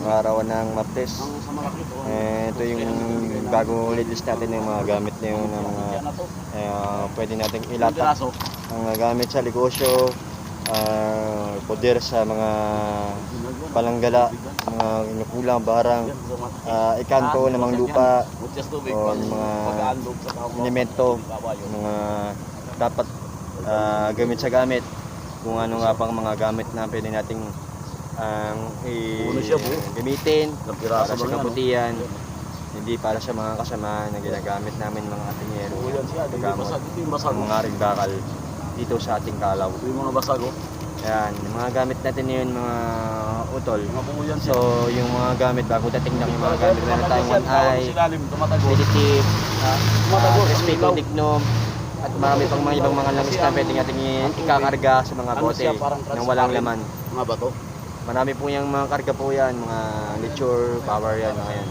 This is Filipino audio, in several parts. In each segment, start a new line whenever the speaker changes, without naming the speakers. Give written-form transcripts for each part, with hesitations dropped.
araw ng Martes. Ito yung bago list natin ng mga gamit na yun ng pwede natin ilatak ang gamit sa negosyo, poder sa mga palanggala, mga inukulang barang, ikanto ng mga lupa o yung mga elemento, mga dapat gamit sa gamit, kung ano nga pang mga gamit na pwede nating gamitin para sa kabutihan, hindi para sa mga kasama na ginagamit namin mga atenyero paggamot ng mga rigbakal dito sa ating kalaw.
Yung mga basag,
Ayan, yung mga gamit natin yun, mga utol. So, yung mga gamit, bago dating lang yung mga gamit, meron tayong one eye, meditive, respeto, dignum, at marami pang mga ibang mga langis na pwede natin ikakarga sa mga bote ng walang laman.
Mga bato.
Marami po yung mga karga po yan, mga nature, power yan, mga yan.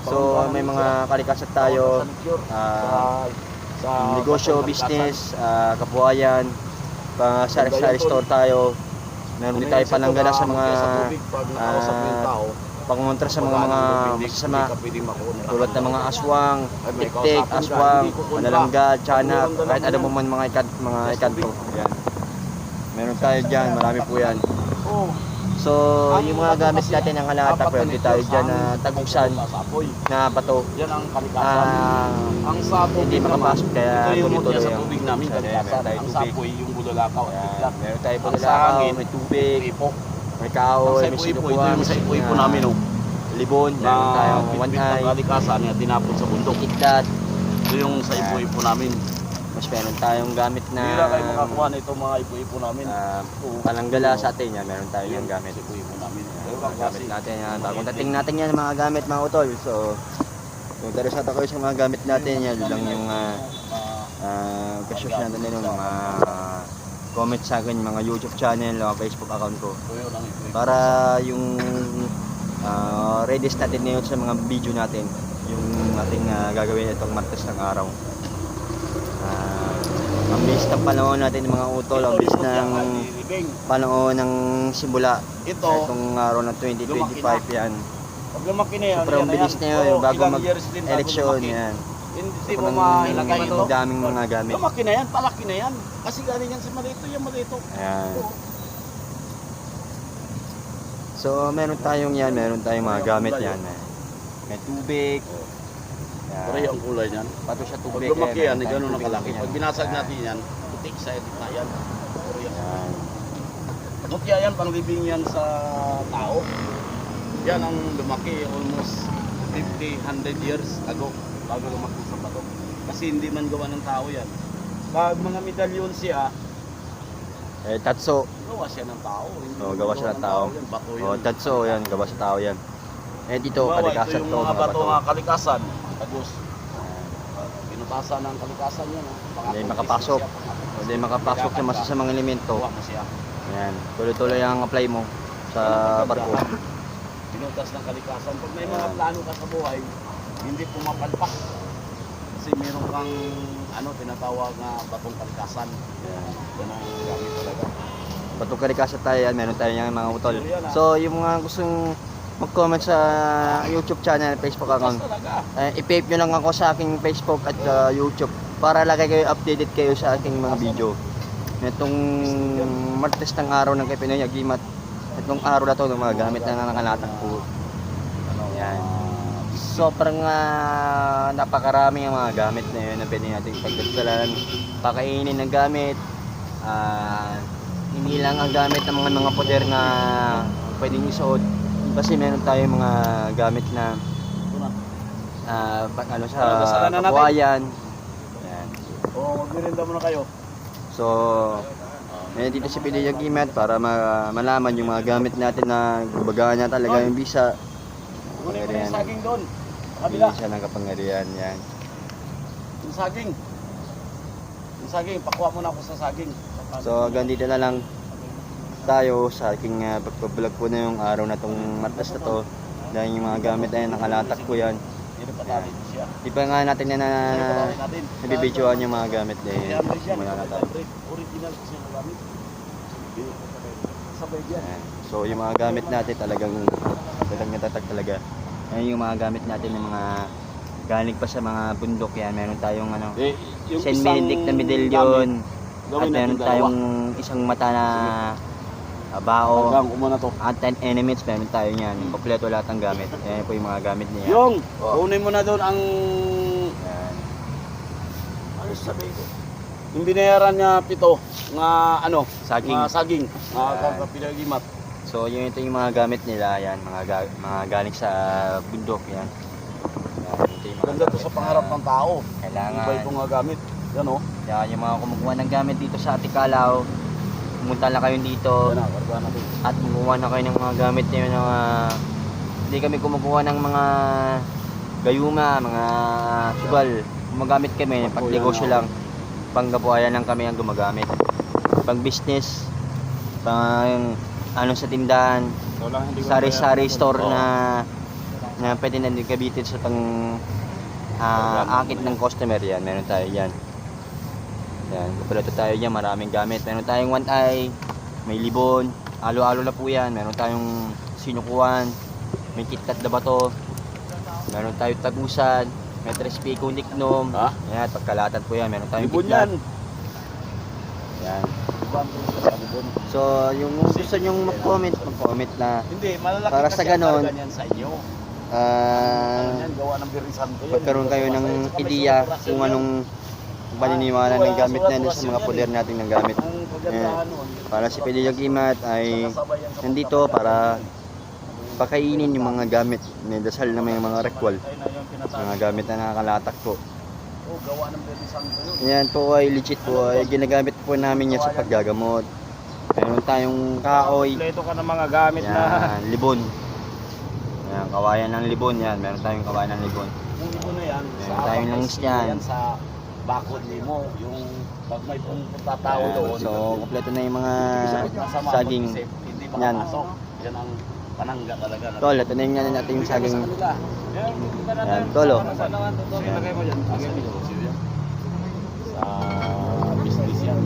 So, may mga kalikasat tayo, negosyo, business, kabuhayan, sa store tayo. Meron din tayo palanggala sa mga pangontra sa mga masasama, tulad ng mga aswang, tiktik, aswang, manalangga, tiyanak, kahit ano mo man mga ikanto. Yan. Meron tayo dyan, marami po yan. So, yung mga gamit natin ng halatak, pwede tayo dyan na tagusan na bato. Hindi makapasok kaya tuloy-tuloy
sa tubig namin. Ang sapoy, yung bulalakaw.
Meron tayo bulalakaw, may tubig, may kahoy, may sinukuhan,
sa ipo namin,
libon, meron tayong one eye,
kalikasan na tinapon sa bundok.
iklat.
Ito yung sa ipo namin.
Mas meron tayong gamit na
Hindi kayo makakuha na itong mga ipo namin.
palanggala sa atin yan, meron tayo yung gamit.
Ipo namin.
Gamit natin yan, bagong dating natin yan mga gamit mga utol. So, kung interesado kayo sa mga gamit natin yan, yun lang yung questions natin din yung mga comment sa akin, mga YouTube channel o Facebook account ko. Para yung readies natin ngayon sa mga video natin, yung ating gagawin itong Martes ng araw. Ang bilis ng panahon natin mga utol, ang bilis ng panahon ng simula itong araw ng 2025 yan.
Pag lumaki na yan,
sobrang bilis na yun, bago mag-eleksyon yan.
Hindi mo mahilagay ito.
Daming mga gamit.
Lumaki na yan, palaki na yan. Kasi galing yan sa malito, yung malito.
Ayan. So meron tayong yan, meron tayong mga gamit yan. May tubig.
Pare ang kulay niyan.
Pato siya tubig.
Pag lumaki yan, gano'n ang kalaki. Pag binasag natin yan, putik sa edit na yan. Mutya yan, panglibing yan sa tao. Yan ang lumaki almost 50, 100 years ago bago lumaki sa bato. Kasi hindi man gawa ng tao yan. Pag mga medalyon siya,
tatso.
gawa siya ng tao.
Gawa siya ng tao.
Bato yan.
Tatso yan, gawa sa tao yan. Dito, kalikasan
ito
to.
yung mga bato nga kalikasan. Tagos. Pinutasan ng kalikasan yan.
Hindi makapasok. Hindi makapasok sa masasamang elemento. Ayan, tuloy-tuloy ang apply mo sa barko.
Pinutas ng kalikasan. Pag may mga plano ka sa buhay, hindi pumapalpak. Kasi meron kang tinatawag na batong kalikasan. Yan ang gamit talaga.
Batong kalikasan tayo yan, meron tayo yung mga utol. So, yung mga gustong mag-comment sa YouTube channel, Facebook account, i-pave nyo lang ako sa aking Facebook at YouTube para lagay kayo updated kayo sa aking mga video. Itong Martes ng araw ng kay Pinoy Agimat, itong araw na to ng mga gamit na nakalatak po. Yan. Sobrang napakaraming ang mga gamit na yun na pwede natin pagdagdalan, pakainin ng gamit. Hindi lang ang gamit ng mga poder na pwedeng isuot. Kasi meron tayong mga gamit na sa kabuhayan. Yan.
Magmirinda muna kayo.
So, dito si Pinoy Agimat para malaman yung mga gamit natin na gumagaan na talaga yung bisa.
Kunin mo yung saging doon. Sa kabila.
Bisa ng kapangyarihan. Yan.
Yung saging. Yung saging, pakuha muna ako sa saging.
So, hanggang dito na lang tayo sa aking pagbablog po na yung araw na tong Martes na to. Dahil yung mga gamit na yan, nakalatak ko yan. Di pa nga natin na nabibidyoan yung mga gamit na yan. Mula na tayo.
Original kasi yung gamit. sabay yan.
Ayan. So yung mga gamit natin talagang natatag talaga. Ayan yung mga gamit natin ng mga galing pa sa mga bundok yan. Meron tayong ano,
Yung
Saint
isang
Benedict na medallion. At
gawin natin
meron
dalawa.
tayong isang mata na bao.
Hanggang umana to.
Anti-enemies, meron tayo niyan. Kompleto lahat ng gamit. Ayan po yung mga gamit niya.
Yung,
Oh.
kunin mo na doon ang
Ayan.
ano sabi ko? Yung binayaran niya 7 nga ano,
Saging.
nga saging, nga
Yan.
pinagimat.
So yun ito yung mga gamit nila. Yan, mga galing sa bundok. Yan. Yan, ito yung mga
Ganda to
gamit
sa pangarap
na
ng tao.
Kailangan.
Iba itong mga gamit. Yan o.
Yan, yung mga kumukuha ng gamit dito sa Atikalaw. Pumunta lang kayo dito.
Yan na, kargaan natin.
At kumukuha na kayo ng mga gamit niyo na hindi kami kumukuha ng mga gayuma, mga sugal. Gumagamit kami, pag-negosyo lang. Panggabuhayan lang kami ang gumagamit. Pang business, pang ano sa tindahan,
So lang, hindi ko
sari-sari
mabayaran.
store
Oo.
na pwede na din gabitin sa pang akit ng customer yan. Meron tayo yan. Yan, kompleto tayo yan, maraming gamit. Meron tayong one eye, may libon, alo-alo na po yan. Meron tayong sinukuan, may kitkat na bato. Meron tayong tagusan, may trespico niknom.
Ha?
Yan, pagkalatan po yan. Meron tayong
Libon
kitkat.
yan.
Yan.
Libon.
So, yung gusto nyong mag-comment na
Hindi, malalaki
Para
kasi
sa
ang
ganon,
karga niyan sa inyo. Ano
ah
yan, gawa ng birisan ko yan.
magkaroon kayo ng ideya kung anong paniniwala ng gamit na sa mga poder natin ng gamit.
Ang kagandahan nun,
Para si Piliang Imat ay
nakasabay yan sa
nandito para pakainin yung mga gamit. May dasal na may mga rekwal.
patay na yung tinatawag.
Mga gamit na nakakalatak po.
Oh, gawa ng birisan ko yun.
Yan po ay legit po ay ginagamit po namin yan sa paggagamot. Meron tayong kahoy.
Kompleto ka ng mga gamit na.
Yan, libon. Yan, kawayan ng libon yan. Meron tayong kawayan ng libon.
Kung ito na yan,
Meron
sa
tayong langs yan.
yan sa bakod mo, yung pag may pumunta tao
Yan,
doon.
so, kompleto na yung mga
masama
saging.
mag-isip, hindi
Yan.
makapasok. Yan ang panangga talaga.
Tol, ito na yung natin yung saging.
Yan,
Yan, tolo.
Lagay mo dyan. Lagay mo dyan. Sa business yan.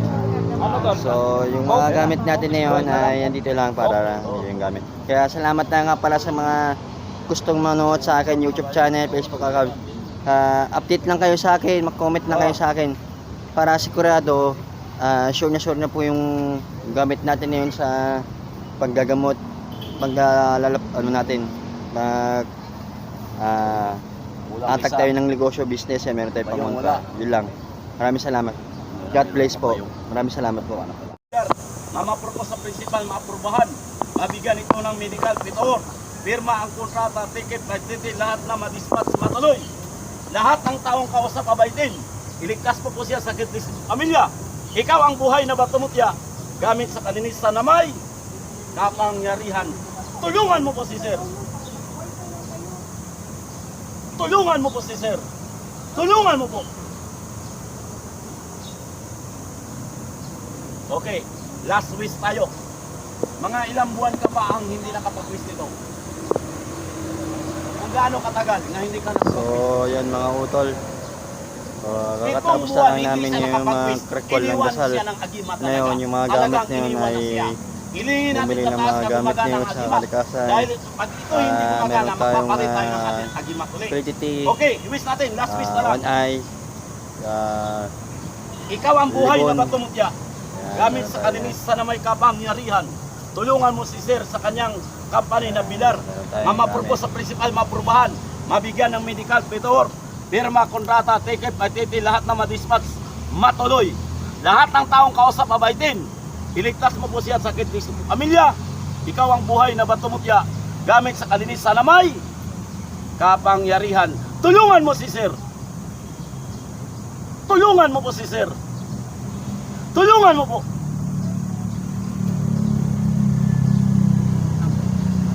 Ano to?
So, yung mga gamit natin na yun ay andito lang para yung gamit. Kaya salamat na nga pala sa mga gustong manood sa akin YouTube channel, Facebook account. Update lang kayo sa akin, mag-comment lang kayo sa akin para sigurado sure na po yung gamit natin na yun sa paggagamot, ano natin, mag atak tayo ng negosyo, business, meron tayo pamunta. Yun lang. Maraming salamat. God bless po. Maraming salamat po.
Na mapropos sa principal, maaprubahan. Mabigyan ito ng medical pitoor. Pirma ang kontrata, ticket, ticket, lahat na madispatch, matuloy. Lahat ng taong kausap abaitin. Iligtas po siya sa sakit ng pamilya. Ikaw ang buhay na batumutya. Gamit sa kalinisan na may kapangyarihan. Tulungan mo po si Sir. Tulungan mo po si Sir. Tulungan mo po. Okay, last wish tayo. Mga ilang buwan ka pa ang hindi nakapag-wish nito? Kung gaano katagal na hindi ka
So,
nakapag-wish?
yan mga utol. So, kakatapos
Pitong
na
buwan
lang
hindi
namin
siya
yung mga
nakapag-wish.
crackle ng
Iniwan
dasal.
siya ng agimat talaga.
Ngayon, yung mga gamit
Talagang
na yun
iniwan na
ay
siya. Hilingin natin
bumili
sa
ng
taas
mga
na
gamit
gumagana
niyo
ang
sa
agimat.
kalikasan.
Dahil pag ito hindi gumagana,
meron tayong
magpapalit tayo ng ating agimat ulit.
Quality,
Okay, wish natin, last wish na lang.
one eye,
Ikaw ang buhay
libon.
na batumutya. Gamit sa kalinisan na may kapangyarihan. Tulungan mo si Sir sa kanyang company na bilar. Mamapurpos sa principal, maprubahan. Mabigyan ng medical pitoor. Pirma, kontrata, ticket, matiti, lahat na madispatch, matuloy. Lahat ng taong kausap, abaitin. Iligtas mo po siya sa sakit ng pamilya. Ikaw ang buhay na batumutya. Gamit sa kalinisan na may kapangyarihan. Tulungan mo si Sir. Tulungan mo po si Sir. Tulungan mo po.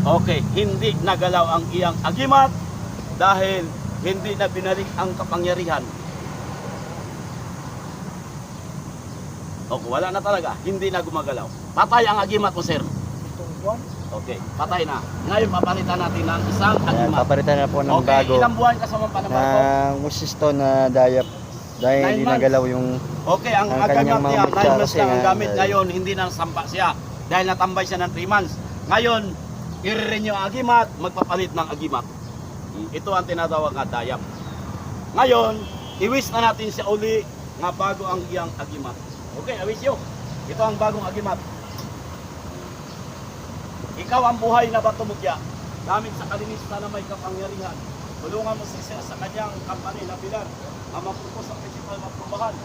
Okay, hindi nagalaw ang iyang agimat dahil hindi na binalik ang kapangyarihan. Okay, wala na talaga. Hindi na gumagalaw. Patay ang agimat mo, sir. Okay, patay na. Ngayon, papalitan natin ng isang
Ayan,
agimat.
papalitan na po ng
Okay,
bago
ilang buwan ka sa mga panabago?
na musisto na dayap dahil
9
hindi
months.
nagalaw yung
Okay, ang
ang
agamit
kanyang
niya,
mga
9 months
kasi
lang ang
nga,
gamit.
dahil-
Ngayon, hindi na sampa siya. dahil natambay siya ng 3 months. Ngayon, i-renew ang agimat, magpapalit ng agimat. Ito ang tinatawag na dayap. Ngayon, i-wish na natin siya uli nga bago ang iyang agimat. Okay, I wish you. Ito ang bagong agimat. Ikaw ang buhay na batumutya, gamit sa kalinisan na may kapangyarihan. Tulungan mo si Sir sa kanyang company na bilang ang mapupos sa principal maprubahan,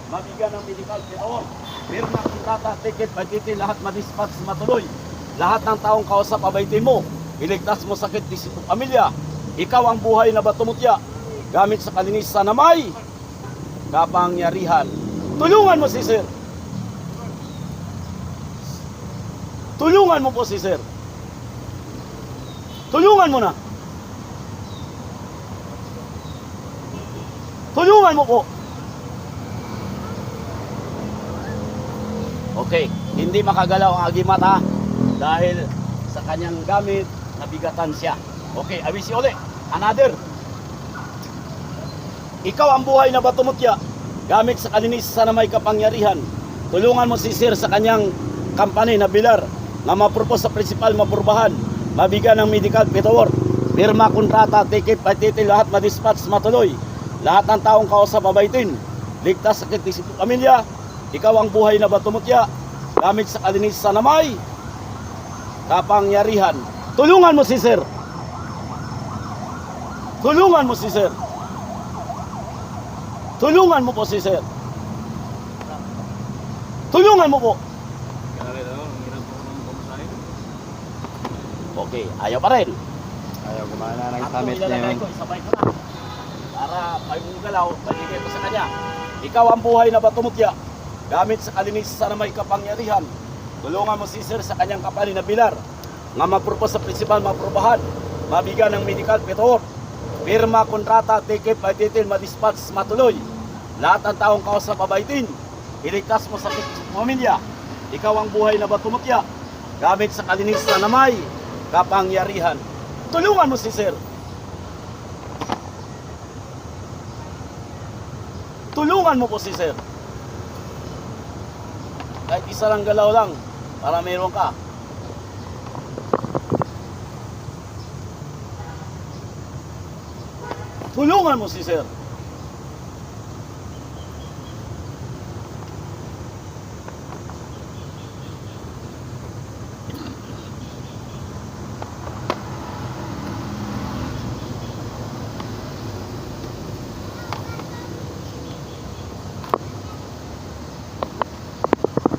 mabigyan ng medical care, meron na kontrata, ticket, budgetin, lahat madispatch, matuloy. Lahat ng taong kausap, abaitin mo, iligtas mo sakit di pamilya. Ikaw ang buhay na batumutya, gamit sa kalinisan na may kapangyarihan. Tulungan mo si Sir. Tulungan mo po si Sir. Tulungan mo na. Tulungan mo po. Okay, hindi makagalaw ang agimat ha, dahil sa kanyang gamit, nabigatan siya. Okay, I wish you ulit. Another. Ikaw ang buhay na batumutya, gamit sa kalinisan na may kapangyarihan. Tulungan mo si Sir sa kanyang company na bilar, na mapropose sa principal mapurbahan, mabigyan ng medical paperwork, pirma kontrata, ticket, patitil, lahat madispatch, matuloy. Lahat ng taong kausap, abaitin, ligtas sa sakit sa pamilya. Ikaw ang buhay na batumutya, gamit sa kalinisan na may kapangyarihan. Tulungan mo si Sir. Tulungan mo si Sir. Tulungan mo po si Sir. Tulungan mo po. Okay, ayaw pa rin.
Ayaw gumana ng
Ako
summit na
ilalagay
yun.
ko, isabay ko na. Para pag galaw, magigay ko sa kanya. Ikaw ang buhay na batumutya, gamit sa kalinisan na may kapangyarihan. Tulungan mo si Sir sa kanyang kapali na bilar, nga mapropose sa principal maprubahan, mabigyan ng medical paperwork, pirma kontrata, ticket, patitil, madispatch, matuloy. Lahat ng taong kausap, abaitin, iligtas mo sa pamilya. Ikaw ang buhay na batumutya, gamit sa kalinisan na may kapangyarihan. Tulungan mo si Sir. Tulungan mo po si Sir. Kahit isa lang galaw lang, para meron ka. Tulungan mo si Sir.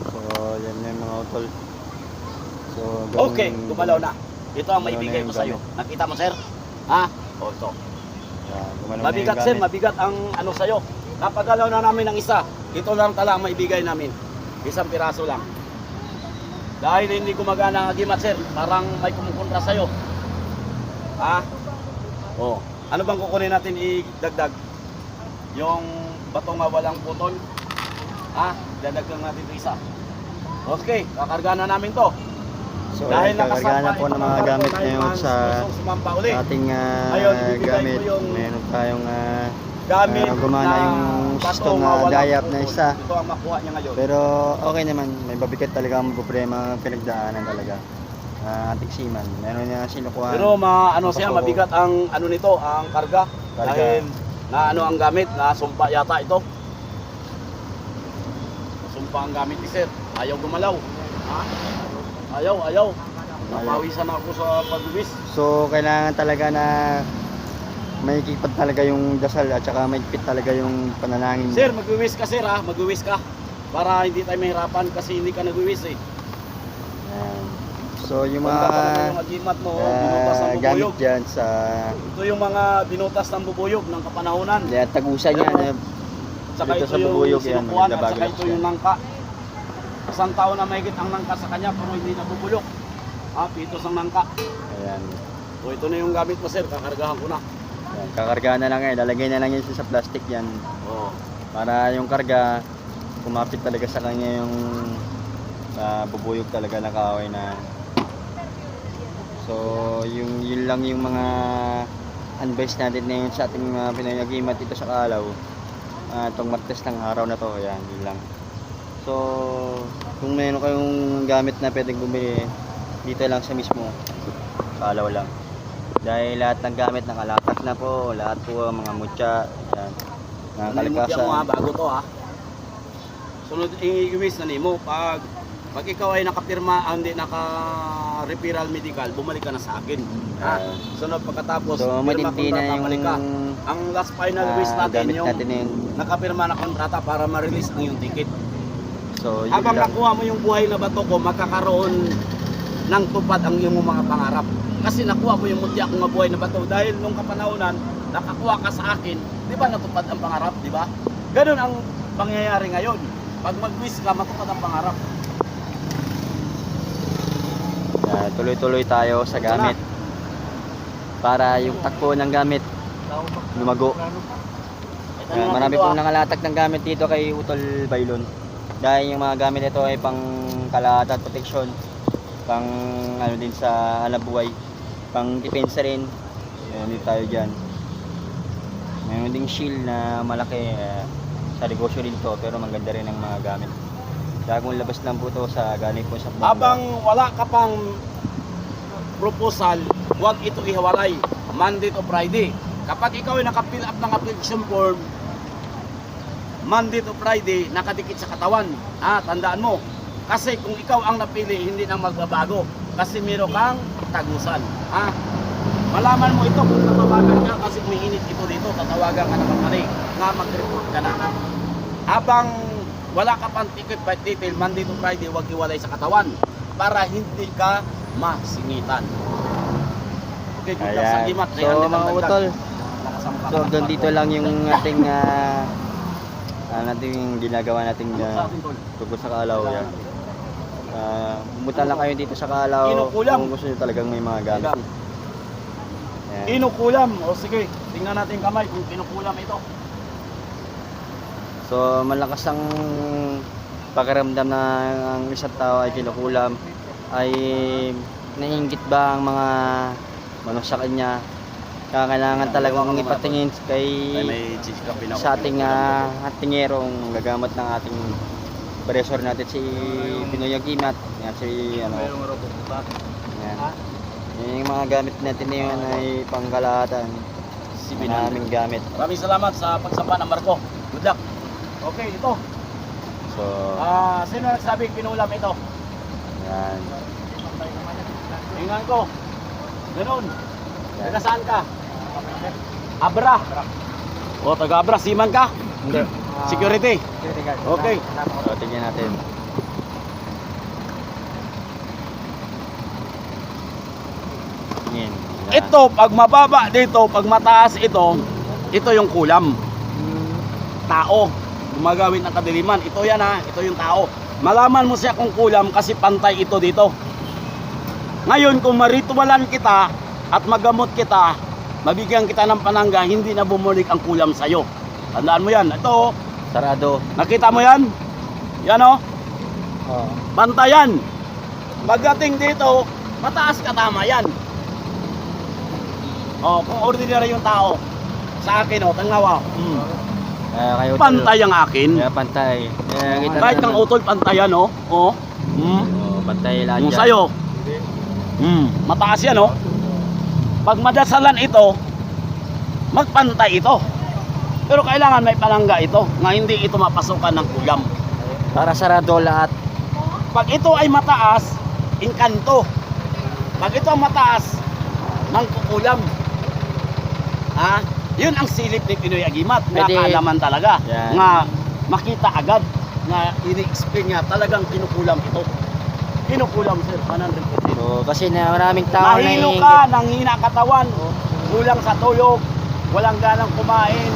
So, yan yung mga utol. So,
Okay, gumalaw na. Ito ang maibigay ko sa iyo. Nakita mo, Sir? Ha? O, ito.
Yan, gumalaw na
Mabigat,
yung
Sir.
gamit.
Mabigat ang ano sa iyo. Napagalaw na namin ng isa. Ito lang tala ang maibigay namin. Isang piraso lang. Dahil hindi gumagana ang agimat, Sir. Parang may kumukontra sa iyo. Ha? O. Ano bang kukunin natin idagdag? Yung batong nga walang putol. Ha? Dadagdag natin ito isa. Okay, kakarga na namin to.
So,
Dahil
kakarga na
nakasampa
po ng mga
itong
gamit
9
ngayon
months,
sa
gustong sumampa uli.
ating
Ayun, ibibigay
gamit.
ko yung
Meron tayong
Gamit
gumana yung
bato
system
nga
na
walang
dayap na
putol.
isa.
Ito ang makuha niya ngayon.
Pero okay naman, may babigat talaga ang problema pinagdaanan talaga. Ating seaman. Meron niya sinukuhan.
Pero ano siya,
Napako-
mabigat ang ano nito, ang karga.
Karga.
Dahil na ano ang gamit, na sumpa yata ito. Sumpa ang gamit ni Sir. Ayaw gumalaw. Ha? Ayaw. Napawisan ako sa pagbuwis.
So, kailangan talaga na may kipad talaga yung dasal at saka may pit talaga yung panalangin mo.
Sir, magwiwis ka, Sir, ha? Magwiwis ka. Para hindi tayo mahirapan kasi hindi ka nagwiwis eh.
Ayan. So, yung
Pagka
mga
yung agimat mo, binutas ng
gamit
bubuyog.
dyan sa
Ito yung mga binutas ng bubuyog ng kapanahunan.
tagusan yan.
Saka
Dito
ito
sa
yung
bubuyog yan,
sinukuan at
maganda
saka
bago
ito
yan.
yung nangka. Isang taon na mahigit ang nangka sa kanya pero hindi nabubulok. Pitos ang nangka.
Ayan.
So ito na yung gamit mo, Sir, kakargahan ko na.
Ayan. Kakargaan na lang yan. Lalagay na lang yan sa plastic yan.
Oo.
Para yung karga, kumapit talaga sa kanya yung bubuyog talaga ng kahoy na. So, yun lang yung mga advice natin ngayon sa ating pinag-agimat dito sa Kalaw. Itong Martes ng araw na to, ayan, yun lang. So, kung meron kayong gamit na pwedeng bumili dito lang sa mismo Kalaw lang. Dahil lahat ng gamit nakalatak na po, lahat po mga mutya, yan. Mga
Ano yung mutya mo ha,
kalikasan.
bago to ha. Sunod i-iwis na nimo pag ikaw ay nakapirma, hindi naka-referral medical, bumalik ka na sa akin. Ha? Sunod pagkatapos,
So
pirma
matindi na
kontrata,
yung
balik ka. Ang last final wish natin
gamit
yung
natin yung
nakapirma na kontrata para ma-release ang yung ticket.
so yun
Habang
lang.
nakuha mo yung buhay na bato ko, magkakaroon ng tupad ang iyong mga pangarap. Kasi nakuha mo yung mutya kong buhay na bato dahil nung kapanahonan, nakakuha ka sa akin, di ba natupad ang pangarap, di ba? Ganun ang pangyayari ngayon. Pag mag-wish ka, matupad ang pangarap.
Tuloy-tuloy tayo sa gamit. Para yung takbo ng gamit lumago. Marami pong nangalatak ng gamit dito kay Utol Baylon. Dahil yung mga gamit ito ay pang kalahatan at protection, pang ano din sa halabuhay, pang depensa rin. Ayan, dito tayo dyan. Mayroon ding shield na malaki, sa negosyo din to, pero maganda rin ang mga gamit. Kaya kung labas lang po to sa galing po sa bongga.
Habang wala ka pang proposal, huwag ito ihiwalay. Monday to Friday. Kapag ikaw ay naka-fill up ng application form, Monday to Friday, nakadikit sa katawan. Tandaan mo. Kasi kung ikaw ang napili, hindi na magbabago. Kasi meron kang tagusan. Malaman mo ito kung tatawagan ka kasi umiinit ito dito, tatawagan ka naman mali. Nga mag-report ka na. Habang wala ka pang ticket by detail, Monday to Friday, huwag iwalay sa katawan para hindi ka masingitan. Okay, good luck sa
Ayan.
gimat.
So mga utol, so
doon
hanggang dito lang yung ating nating ginagawa nating tungkol sa Kalaw. Yan. Pumunta lang kayo dito sa Kalaw
Kinukulam.
kung gusto nyo talagang may mga gamit. Ayan.
Kinukulam. O sige, tingnan natin kamay kung kinukulam ito.
So malakas ang pakiramdam na ang isang tao ay kinukulam, ay naiinggit ba ang mga manok sa kanya. Kailangan talagang ipatingin kay
May cheese ka
sa ating tingerong gagamot ng ating presor natin si Pinoy Agimat. Yan si ano. Yan. Yung mga gamit natin ngayon ay pangkalahatan.
Si
Naming gamit.
Maraming salamat sa pagsampa ng Marco. Good luck. Okay, ito.
So,
Sino nagsabi pinulam ito?
yan.
Tingnan ko. Ganun.
Yan.
Taga saan ka? Abra. O, taga Abra. Siman ka?
Hindi.
Security. Okay.
So, tingnan natin. Yan.
Ito, pag mababa dito, pag mataas ito yung kulam. Tao. Gumagawin ng kadiliman. Ito yan ha. Ito yung tao. Malaman mo siya kung kulam kasi pantay ito dito. Ngayon, kung maritualan kita at magamot kita, mabigyan kita ng panangga, hindi na bumulik ang kulam sa'yo. Tandaan mo yan. Ito,
Sarado.
nakita mo yan? Yan o.
Oh.
Bantayan. Pagdating dito, mataas ka, tama yan. O, kung ordinary yung tao, sa akin o, tangawa.
Kayo
Pantay ang akin.
Kaya pantay. Kaya kita
Kahit
naman.
kang utol, pantayan o. O.
Oh, pantay lahat
Kung
yan.
sa'yo. Mataas yan o. Pag madasalan ito, magpantay ito. Pero kailangan may palangga ito, na hindi ito mapasukan ng kulam.
Para sarado lahat.
Pag ito ay mataas, inkanto. Pag ito ang mataas, ng kukulam. Yun ang silip ni Pinoy Agimat. Nga
Pwede.
kaalaman talaga.
Yan.
Nga makita agad. Nga ini-explain niya talagang kinukulam ito. Kinukulam sir, 100%.
So, kasi na maraming tao
Nahilo
naiinggit.
ka, nanghina katawan, kulang sa tulog, walang ganang kumain,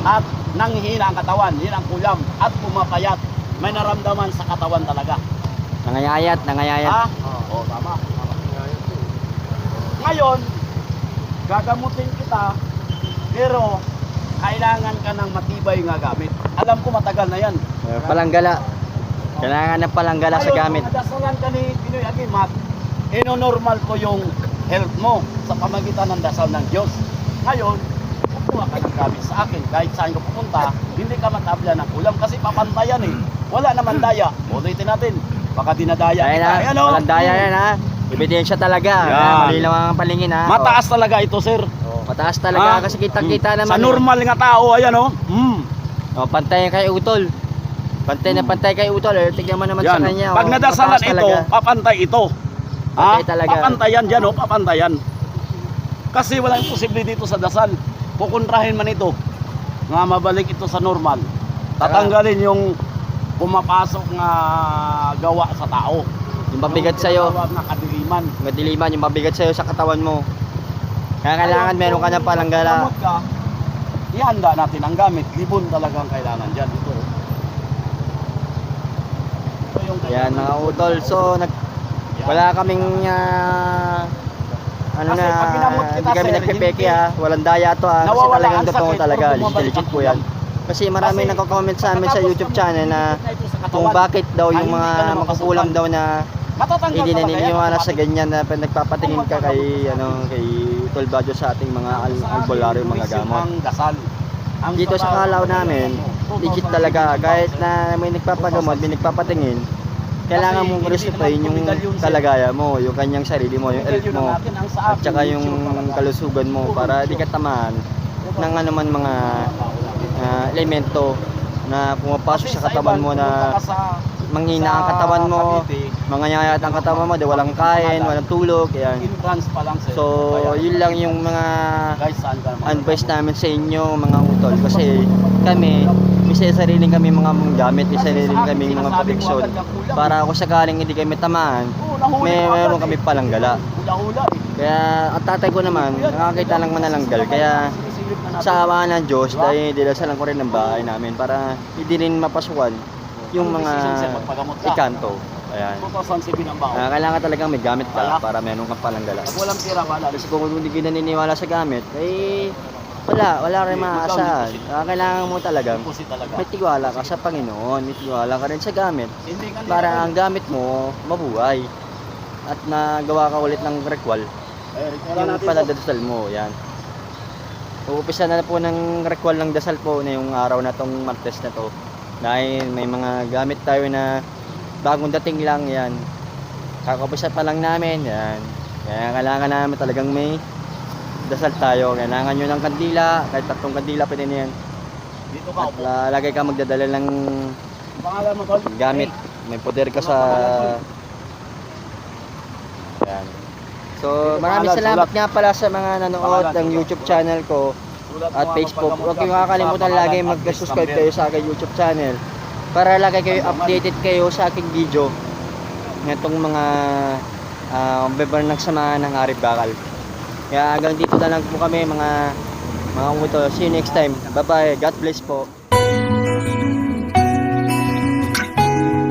at nanghina ang katawan, yun ang kulam, at pumapayat. May naramdaman sa katawan talaga.
Nangayayat.
Oo, tama. Ngayon, gagamutin kita, pero kailangan ka ng matibay nga gamit. Alam ko matagal na yan.
Palanggala. Kailangan ng palanggala sa gamit.
Ngayon, kung nadasalan ka ni Pinoy Agimat, ino-normal ko yung health mo sa pamagitan ng dasal ng Diyos. Ngayon, kukuha ka ng gamit sa akin. Kahit saan ka pupunta, hindi ka matabla ng kulam kasi papantayan eh. Wala naman daya. Ulitin natin. Baka dinadaya
Ayan
kita.
ha,
Ayan, oh.
walang daya yan ha. Ebidensya talaga.
Yan.
Malinaw ang palingin ha.
Mataas talaga ito, sir.
Oh, mataas talaga
Ah,
kasi kitang-kita naman.
Sa normal nga tao, ayan oh.
Oh, pantay kay Utol. Pantay na pantay kay Utol. Tignan mo naman sa
Yan.
kanya.
Pag
oh,
nadasalan
mataas
ito,
talaga.
papantay ito.
Pantay talaga.
Papantayan dyan oh, papantayan. Kasi walang posible dito sa dasal. Kukontrahin man ito. Nga mabalik ito sa normal. Tatanggalin yung pumapasok nga gawa sa tao.
Yung mabigat sa'yo.
Yung na kadiliman.
Madiliman, yung mabigat sa'yo sa katawan mo. Kaya kailangan meron ka ng palanggala.
Gamot ka, ihanda natin ang gamit. Libon talagang kailangan dyan. Ito. Ito yung
Yan mga Utol. So, wala kaming ano
Kasi
na,
pag ginamot kita,
hindi kami
sir,
nagpepeke
hindi-
ha. Walang daya to ha. Kasi
Nawawala
talagang
ang
totoo
sakit
talaga.
pag bumabalik
Legit
ang
po yan.
kulang.
Kasi marami
Kasi
nagko-comment sa amin sa
pagkatapos
YouTube
ng
channel na
pagkatapos ito sa
kung
katawan,
bakit daw yung
hindi
mga
ka na
makukulam
mapasukan.
daw na
Matatanggal
hindi
talaga yan,
naniniwala sa
automatic.
ganyan na nagpapatingin ka kay kay Utol Badyo sa ating mga albularyo, mga gamot.
Ang dasal. Ang
Dito sa Kalaw namin, legit talaga. Kahit na may nagpapagamot, may nagpapatingin, kailangan mong respetuhin yung kalagayan mo, yung kanyang sarili mo, yung health mo, at saka yung kalusugan mo para di ka tamaan ng anuman mga elemento na pumapasok sa katawan mo na manghina ang katawan mo, mangayayat ang katawan mo, di walang kain, walang tulog, yan.
Entrance pa lang sir.
So, yun lang yung mga
Guys, saan ka naman?
advice namin sa inyo mga Utol, kasi kami may sariling kami mga gamit, may sariling kami mga proteksyon para kung sakaling hindi kami tamaan, meron kami palanggala.
Hula-hula eh.
Kaya ang tatay ko naman nakakita lang manalanggal, kaya sa awa ng Diyos dahil dinasalan ko rin ng bahay namin para hindi rin mapasukan yung mga ikanto. Ayan.
2007 ang baon.
Kailangan talagang may gamit ka para meron kang palanggala.
Pag walang tira, wala.
Kasi kung hindi ka naniniwala sa gamit, wala rin maaasahan. Kailangan mo talaga
Pusi talaga.
may tiwala ka sa Panginoon, may tiwala ka rin sa gamit
Hindi ka
para ang gamit mo mabuhay at nagawa ka ulit ng ritual yung panadasal mo. Yan. Uumpisa na po ng ritual ng dasal po na yung araw na tong Martes na to, dahil may mga gamit tayo na bagong dating lang. Yan, kakapisa pa lang namin. Yan, kaya kailangan namin talagang may dasal tayo. Kailangan nyo ng kandila, kahit 3 kandila pwede na yan.
Dito ka
At
upo.
lagay ka magdadala ng
Pangalan mo, tol?
gamit, may poder ka sa yan. So maraming salamat nga pala sa mga nanood ng YouTube channel ko
Sulat
at
mo,
Facebook.
magpagamot
Huwag
ka.
kayong kakalimutan
Sa
lagi
pangalan,
mag-subscribe
address,
kayo sa aking YouTube channel para lagi kayo updated kayo sa aking video nitong mga member ng samahan ng Arif Bakal. Kaya hanggang dito na lang po kami mga Utol. See you next time. Bye bye. God bless po.